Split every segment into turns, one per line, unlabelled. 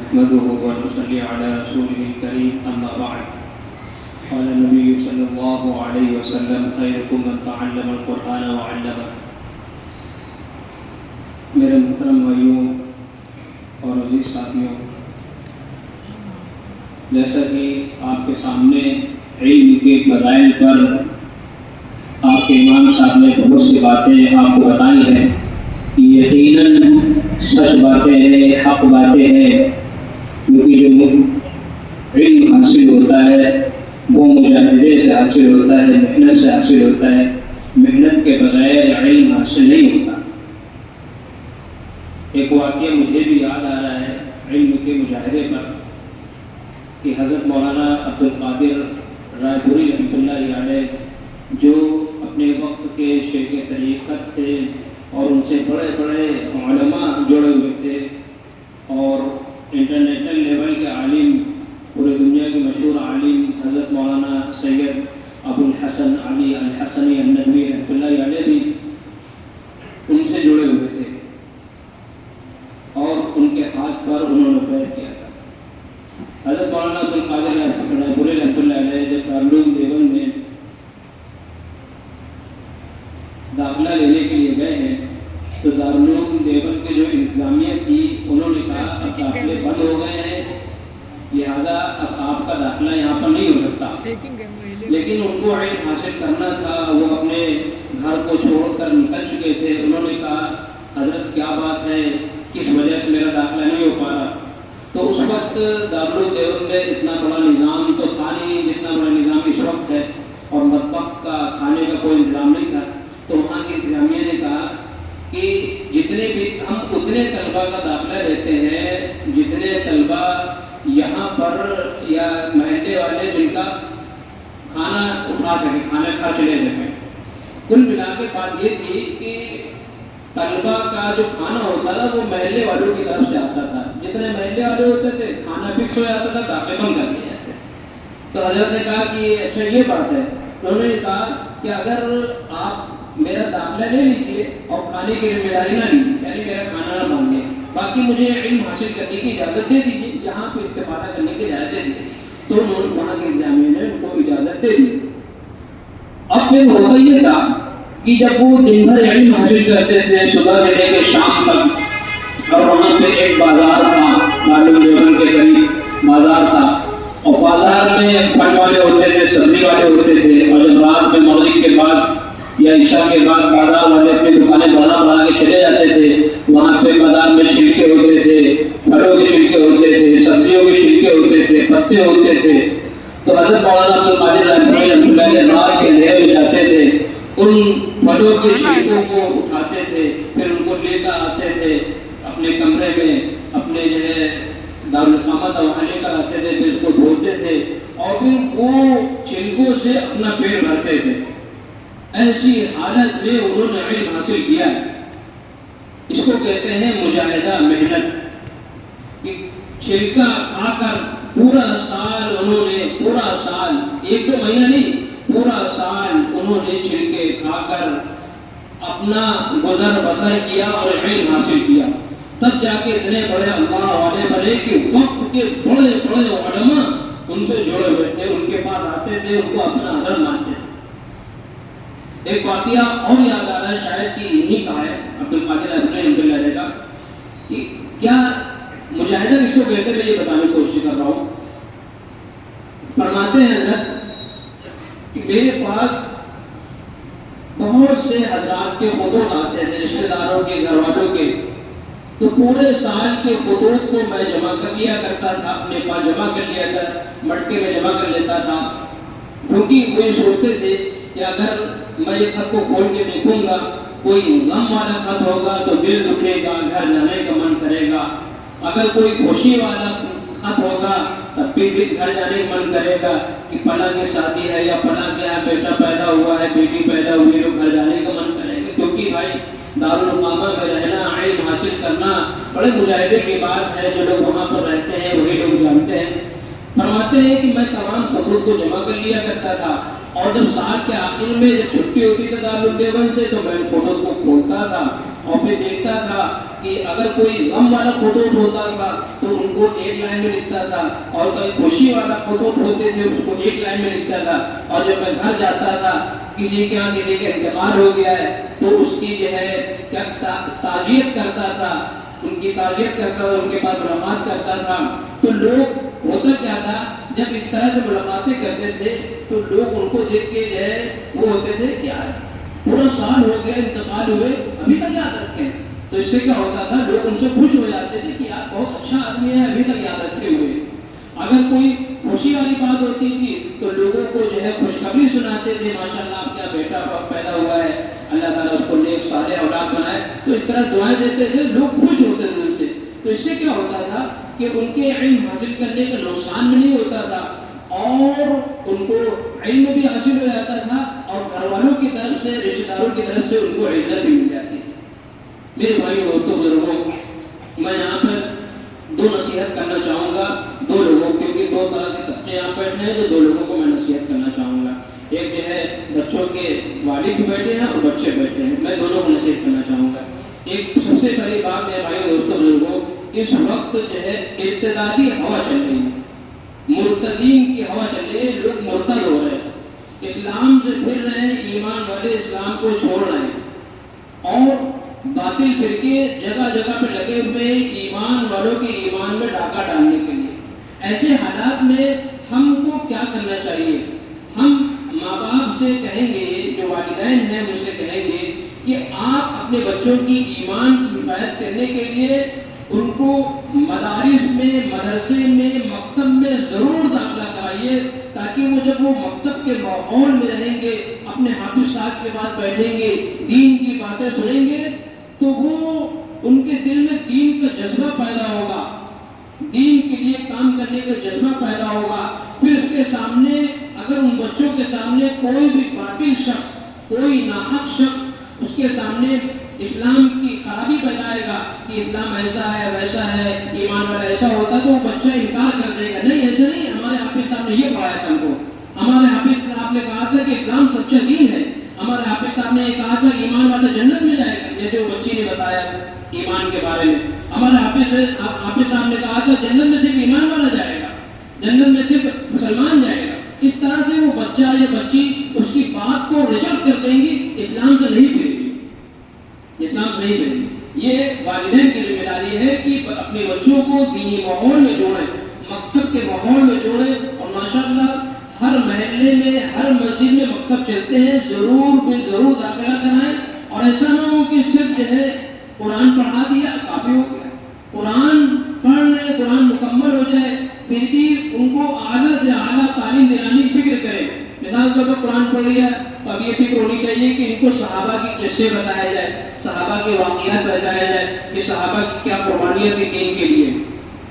نحمده ونصلي على رسوله الكريم أما بعد قال النبي صلى الله عليه وسلم خيركم من تعلم القرآن وعلمه. میرے محترم بھائیوں اور عزیز ساتھیوں، جیسا کہ آپ کے سامنے علم کے فضائل پر آپ کے امام صاحب نے بہت سی باتیں آپ کو بتائی ہیں کہ یقیناً سچ باتیں ہیں، حق باتیں ہیں، کیونکہ جو علم حاصل ہوتا ہے وہ مجاہدے سے حاصل ہوتا ہے، محنت سے حاصل ہوتا ہے. محنت کے بغیر علم حاصل نہیں ہوتا. ایک واقعہ مجھے بھی یاد آ رہا ہے علم کے مجاہدے پر کہ حضرت مولانا عبد القادر رائے پوری رحمۃ اللہ علیہ جو اپنے وقت کے شیخ طریقت تھے اور ان سے بڑے بڑے علماء جڑے ہوئے تھے اور انٹرنیشنل لیول کے عالم، پورے دنیا کے مشہور عالم حضرت مولانا سید ابو الحسن علی الحسنی الندوی رحمۃ اللہ علیہ بھی ان سے جڑے ہوئے تھے اور ان کے ہاتھ پر انہوں نے بیعت کیا تھا. حضرت مولانا عبد القادر رائے پوری رحمۃ اللہ علیہ جب دارالعلوم دیوبند میں داخلہ لینے کے لیے گئے ہیں تو دارالعلوم دیوبند کے جو انتظامیہ تھی انہوں نے کہا اب داخلے بند ہو گئے ہیں، لہٰذا اب آپ کا داخلہ یہاں پر نہیں ہو سکتا. لیکن ان کو علم حاصل کرنا تھا، وہ اپنے گھر کو چھوڑ کر نکل چکے تھے. انہوں نے کہا حضرت کیا بات ہے، کس وجہ سے میرا داخلہ نہیں ہو پا رہا؟ تو اس وقت دارالعلوم دیوبند میں اتنا بڑا نظام تو تھا نہیں جتنا بڑا نظام اس وقت ہے، اور مطبخ کا کھانے کا کوئی انتظام نہیں تھا. تو وہاں کی انتظامیہ نے کہا کہ جتنے بھی ہم اتنے طلباء کا داخلہ لیتے ہیں جتنے طلباء یہاں پر یا محلے والے جن کا کھانا اٹھا سکیں، کھانا خرچ لے سکیں. کل ملا کے بات یہ تھی کہ طلباء کا جو کھانا ہوتا تھا وہ محلے والوں کی طرف سے آتا تھا. جتنے محلے والے ہوتے تھے کھانا فکس ہو جاتا تھا، داخلے بند کر دیے جاتے. تو حضرت نے کہا کہ اچھا یہ بات ہے. انہوں نے کہا کہ اگر آپ میرا داخلہ لے لیجیے اور کھانے کی ذمہ داری نہ لیجیے، یعنی میرا کھانا نہ مانگے، باقی مجھے علم حاصل کرنے کی اجازت دے دیجیے، یہاں پہ استفادہ کرنے کی اجازت دے دیجیے. تو وہاں کے انتظامیہ نے ان کو اجازت دے دی. اب پھر ہوتا یہ تھا کہ جب وہ دن بھر علم حاصل کرتے تھے صبح سے لے کے شام تک، اور وہاں پہ ایک بازار تھا، دارالعلوم دیوبند کے قریب بازار تھا، اور بازار میں پھل والے ہوتے تھے، سبزی والے ہوتے تھے، اور جب رات میں مغرب کے بعد یا عشاء کے بعد بازار والے اپنی دکانیں بنا کے چلے جاتے تھے. وہاں پہ بازار میں چھلکے ہوتے تھے، پھلوں کے چھلکے ہوتے تھے، سبزیوں کے چھلکے ہوتے تھے، پتے ہوتے تھے. تو حضرت مولانا عبد القادر رائے پوری رات کے اندھیرے میں جاتے تھے، ان پھلوں کے چھلکوں کو اٹھاتے تھے، پھر ان کو لے کر آتے تھے اپنے کمرے میں، اپنے جو ہے دارالاقامت وہاں لے کر آتے تھے، پھر اس کو دھوتے تھے اور پھر وہ چھلکوں سے اپنا پیٹ بھرتے تھے. ایسی حالت میں انہوں نے علم حاصل کیا. اس کو کہتے ہیں مجاہدہ، محنت. چھلکا کھا کر پورا سال انہوں نے، پورا سال، ایک دو مہینہ نہیں، پورا سال انہوں نے چھلکے کھا کر اپنا گزر بسر کیا اور علم حاصل کیا. تب جا کے اتنے بڑے اللہ والے بنے کہ وقت کے بڑے بڑے علماء ان سے جڑے ہوئے تھے، ان کے پاس آتے تھے، ان کو اپنا حضرت مانتے تھے. ایک واقعہ اور یاد آ رہا ہے، شاید کہ یہی کا ہے عبد القادر رحمۃ اللہ علیہ کا، کہ کیا مجاہدہ اس کو کہتے ہیں، یہ بتانے کی کوشش کر رہا ہوں. فرماتے ہیں حضرت کہ میرے پاس بہت سے حضرات کے خطوط آتے تھے، رشتہ داروں کے، گھر والوں کے. تو پورے سال کے خطوط کو میں جمع کر لیا کرتا تھا، اپنے پاس جمع کر لیا کر مٹکے میں جمع کر لیتا تھا، کیونکہ وہ یہ سوچتے تھے کہ اگر میں یہ خط کو کھول کے دیکھوں گا، کوئی غم والا خط ہوگا تو دل دکھے گا، گھر جانے کا من کرے گا. اگر کوئی خوشی والا خط ہوگا تب بھی گھر جانے کا من کرے گا کہ فلاں کی شادی ہے یا فلاں کے یہاں بیٹا پیدا ہوا ہے، بیٹی پیدا ہوئی ہے، گھر جانے کا من کرے گا. کیونکہ بھائی دارالاقامہ میں رہنا، علم حاصل کرنا بڑے مجاہدے کی بات ہے. جو لوگ وہاں پر رہتے ہیں وہی لوگ جانتے ہیں. فرماتے ہیں کہ میں تمام خطوط کو جمع کر لیا کرتا تھا، اور جب سال کے آخر میں جب چھٹی ہوتی تھی دارالعلوم دیوبند سے تو میں ان خطوط کو کھولتا تھا اور پھر دیکھتا تھا کہ اگر کوئی غم والا خطوط ہوتا تھا تو ان کو ایک لائن میں لکھتا تھا، اور کوئی خوشی والا خطوط ہوتے تھے اس کو ایک لائن میں لکھتا تھا، اور جب میں گھر جاتا تھا کسی کے یہاں کسی کا انتقال ہو گیا ہے تو اس کی جو ہے کیا تعزیت کرتا تھا، ان کی تعزیت کرتا تھا، ان کے پاس ملاقات کرتا تھا. تو لوگ ہوتا کیا تھا جب اس طرح سے ملاقاتیں کرتے تھے تو لوگ ان کو دیکھ کے جو ہے وہ ہوتے تھے کہ پورا سال ہو گیا انتقال ہوئے ابھی تک یاد رکھیں. تو اس سے کیا ہوتا تھا لوگ ان سے خوش ہو جاتے تھے کہ یار بہت اچھا آدمی ہے ابھی تک یاد رکھے ہوئے. اگر کوئی خوشی والی بات ہوتی تھی تو لوگوں کو جو ہے خوشخبری سناتے تھے، ماشاءاللہ آپ کا بیٹا پیدا ہوا ہے، اللہ تعالیٰ اس کو نیک صالح اولاد بنائے. تو اس طرح دعائیں دیتے تھے، لوگ خوش ہوتے تھے ان سے. تو اس سے کیا ہوتا تھا کہ ان کے علم حاصل کرنے کا نقصان بھی نہیں ہوتا تھا اور ان کو علم بھی حاصل ہو جاتا تھا اور گھر والوں کی طرف سے، رشتہ داروں کی طرف سے ان کو عزت بھی مل جاتی. میرے بھائی عورتوں بزرگوں، میں یہاں پر دو نصیحت کرنا چاہوں گا دو لوگوں، کیونکہ دو طرح کے طبقے یہاں بیٹھے ہیں تو دو لوگوں کو میں نصیحت کرنا چاہوں گا. ایک جو ہے بچوں کے والد بھی بیٹھے ہیں اور بچے بیٹھے ہیں، میں دونوں کو نصیحت کرنا چاہوں گا. ایک سب سے پہلی بات میرے بھائی عورتوں بزرگوں، اس وقت جو ہے ارتدادی ہوا چل رہی ہے، مرتدین کی ہوا چل رہی ہے، لوگ مرتد ہو رہے ہیں، اسلام سے پھر رہے ہیں، ایمان والے اسلام کو چھوڑ رہے ہیں اور باطل فرقے جگہ جگہ پہ لگے ہوئے ہیں ایمان والوں کے ایمان میں ڈاکہ ڈالنے کے لیے. ایسے حالات میں ہم کو کیا کرنا چاہیے؟ ہم ماں باپ سے کہیں گے، جو والدین ہیں مجھ سے کہیں گے کہ آپ اپنے بچوں کی ایمان کی حفاظت کرنے کے لیے ان کو مدارس میں، مدرسے میں، مکتب میں ضرور داخلہ کرائیے، تاکہ وہ جب وہ مکتب کے ماحول میں رہیں گے، اپنے حافظ صاحب کے پاس بیٹھیں گے، دین کی باتیں سنیں گے تو وہ ان کے دل میں دین کا جذبہ پیدا ہوگا، دین کے لیے کام کرنے کا جذبہ پیدا ہوگا. پھر اس کے سامنے اگر ان بچوں کے سامنے کوئی بھی باطل شخص، کوئی ناحق شخص اس کے سامنے اسلام کی خرابی بتائے گا کہ اسلام ایسا ہے ویسا ہے، ایمان والا ایسا ہوتا، تو وہ بچہ انکار کر دے گا. نہیں ایسا نہیں، ہمارے حافظ صاحب نے یہ پڑھایا تھا ہم کو، ہمارے حافظ صاحب نے کہا تھا کہ اسلام سچا دین ہے، ہمارے حافظ صاحب نے یہ کہا تھا ایمان والا جنت میں جائے گا، جیسے وہ بچی نے بتایا ایمان کے بارے میں. ہمارے حافظ صاحب نے کہا تھا جنت میں صرف ایمان والا جائے گا، جنت میں صرف مسلمان جائے گا. اس طرح سے وہ بچہ یا بچی اس کی بات کو ریجیکٹ کر دیں گی، اسلام سے نہیں پھرے گی، اسلام سے نہیں پھرے گی. یہ والدین کی ذمہ داری ہے کہ اپنے بچوں کو دینی ماحول میں جوڑیں، مکتب کے ماحول میں جوڑیں. اور ماشاءاللہ ہر محلے میں، ہر مسجد میں مکتب چلتے ہیں، ضرور داخلہ کرائیں. اور ایسا نہ ہو کہ صرف جو ہے قرآن پڑھا دیا کافی ہو گیا، قرآن پڑھ لیں، قرآن مکمل ہو جائے، پھر بھی ان کو اعلیٰ سے اعلیٰ تعلیم دلانے کی فکر کریں. مثال طور پر قرآن پڑھ لیا تو اب یہ فکر ہونی چاہیے کہ ان کو صحابہ کی قصے بتایا جائے، صحابہ کے واقعات بتایا جائے کہ صحابہ کی کیا قربانیاں تھیں دین کے لیے.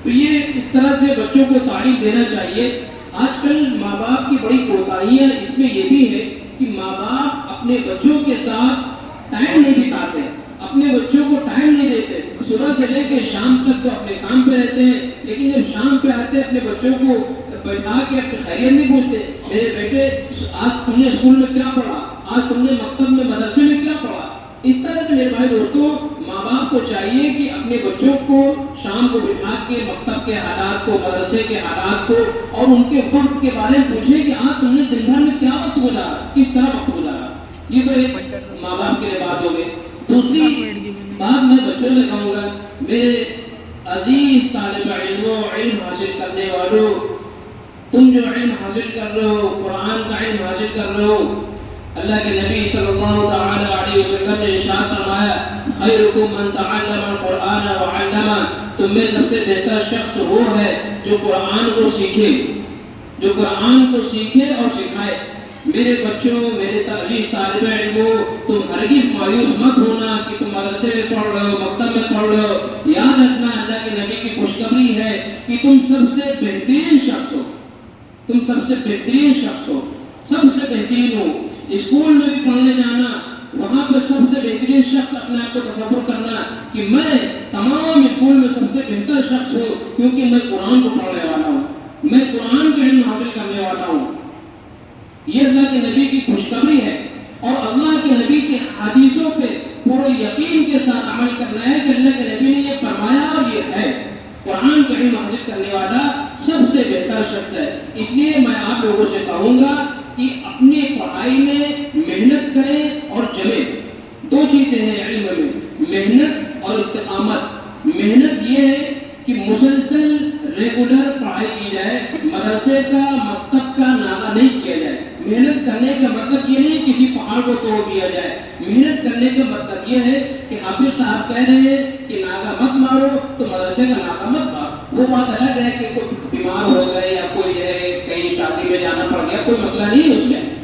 تو یہ اس طرح سے بچوں کو تعلیم دینا چاہیے. آج کل ماں باپ کی بڑی کوتاہیاں اس میں یہ بھی ہے کہ ماں باپ اپنے بچوں کے ساتھ ٹائم نہیں بتاتے، اپنے بچوں کو ٹائم نہیں دیتے. صبح سے لے کے شام تک تو اپنے کام پہ رہتے ہیں، لیکن جب شام پہ آتے ہیں اپنے بچوں کو بیٹھا کے اپنی خیریت نہیں پوچھتے. میرے بیٹے آج تم نے اسکول میں کیا پڑھا، آج تم نے مکتب میں مدرسے میں کیا پڑھا. اس طرح سے میرے بھائی دوستوں، ماں باپ کو چاہیے کہ اپنے بچوں کو شام کو بٹھا کے مکتب کے حالات کو، مدرسے کے حالات کو اور ان کے وقت کے بارے میں پوچھیں کہ آج تم نے دن بھر میں کیا وقت گزارا، کس طرح وقت گزارا. یہ تو ایک ماں باپ کے لیے بات ہو گئی. دوسری بات میں بچوں سے کہوں گا، میرے عزیز طالب علموں، علم حاصل کرنے والوں، تم جو علم حاصل کر رہے ہو، قرآن کا علم حاصل کر رہے ہو، اللہ کے نبی صلی اللہ تعالی علیہ وسلم نے ارشاد فرمایا خیرکم من تعلم القرآن وعلمہ، تم میں سب سے بہتر شخص وہ ہے جو قرآن کو سیکھے، جو قرآن کو سیکھے اور سکھائے. میرے بچوں، میرے عزیز طالب علموں، تم ہرگز مایوس مت ہونا کہ تم مدرسے میں پڑھ رہے ہو، مکتب میں پڑھ رہے ہو. یاد رکھنا اللہ کے نبی کی خوشخبری ہے کہ تم سب سے بہترین شخص ہو، تم سب سے بہترین شخص ہو، سب سے بہترین ہو. اسکول میں بھی پڑھنے جانا، وہاں پہ سب سے بہترین شخص اپنے آپ کو تصور کرنا کہ میں تمام اسکول میں سب سے بہتر شخص ہوں، کیونکہ میں قرآن کو پڑھنے والا ہوں، میں قرآن کا علم حاصل کرنے والا ہوں. یہ اللہ کے نبی کی خوشخبری ہے اور اللہ کے نبی کے حدیثوں پہ پورے یقین کے ساتھ عمل کرنا ہے کہ اللہ کے نبی نے یہ فرمایا اور یہ ہے. قرآن کا علم حاصل کرنے والا سب سے بہتر شخص ہے. اس لیے میں آپ لوگوں سے کہوں گا کہ اپنی پڑھائی میں محنت کریں اور جمیں. دو چیزیں ہیں علم میں، محنت اور استقامت. محنت یہ ہے کہ مسلسل ریگولر پڑھائی کی جائے، مدرسے کا مکتب کا ناغہ نہیں کیا جائے. محنت کرنے کا مطلب یہ نہیں کسی پہاڑ کو توڑ دیا جائے. محنت کرنے کا مطلب یہ ہے کہ حافظ صاحب کہہ رہے ہیں کہ ناغہ مت مارو تو مدرسے کا ناغہ مت مارو. وہ بات الگ ہے کہ کوئی بیمار ہو گئے یا کوئی ہے کہیں شادی میں جانا پڑ گیا، کوئی مسئلہ نہیں ہے اس میں.